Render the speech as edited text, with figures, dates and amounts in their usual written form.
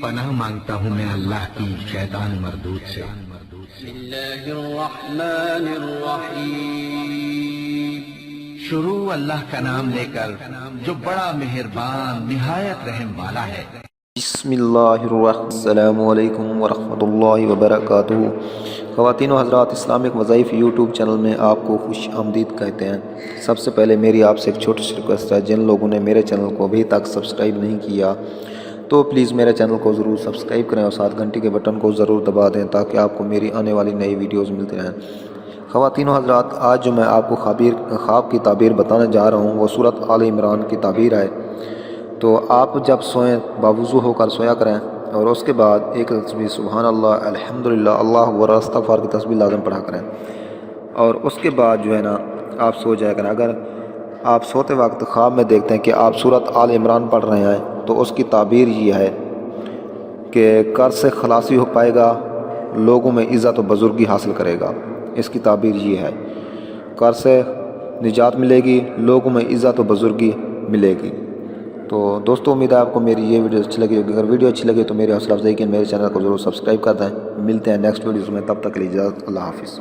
پناہ مانگتا ہوں میں اللہ کی شیطان مردود سے۔ بسم اللہ الرحمن الرحیم۔ شروع اللہ کا نام لے کر جو بڑا مہربان نہایت رحم والا ہے۔ بسم اللہ الرحمن السلام علیکم ورحمۃ اللہ وبرکاتہ۔ خواتین و حضرات، اسلامک وظائف یوٹیوب چینل میں آپ کو خوش آمدید کہتے ہیں۔ سب سے پہلے میری آپ سے ایک چھوٹی سی ریکویسٹ ہے، جن لوگوں نے میرے چینل کو ابھی تک سبسکرائب نہیں کیا تو پلیز میرے چینل کو ضرور سبسکرائب کریں اور ساتھ گھنٹی کے بٹن کو ضرور دبا دیں تاکہ آپ کو میری آنے والی نئی ویڈیوز ملتی رہیں۔ خواتین و حضرات، آج جو میں آپ کو خواب کی تعبیر بتانے جا رہا ہوں وہ سورۃ آل عمران کی تعبیر ہے۔ تو آپ جب سوئیں باوضو ہو کر سویا کریں اور اس کے بعد ایک تسبیح سبحان اللہ، الحمدللہ، اللہ اکبر، استغفار کی تسبیح لازم پڑھا کریں، اور اس کے بعد جو ہے نا آپ سو جایا کریں۔ اگر آپ سوتے وقت خواب میں دیکھتے ہیں کہ آپ سورۃ آل عمران پڑھ رہے ہیں تو اس کی تعبیر یہ ہے کہ قرض سے خلاصی ہو پائے گا، لوگوں میں عزت و بزرگی حاصل کرے گا۔ اس کی تعبیر یہ ہے، قرض سے نجات ملے گی، لوگوں میں عزت و بزرگی ملے گی۔ تو دوستو، امید ہے آپ کو میری یہ ویڈیو اچھی لگی ہوگی۔ اگر ویڈیو اچھی لگی تو میری حوصلہ افزائی کے میرے چینل کو ضرور سبسکرائب کر دیں۔ ملتے ہیں نیکسٹ ویڈیوز میں، تب تک کے لیے اجازت، اللہ حافظ۔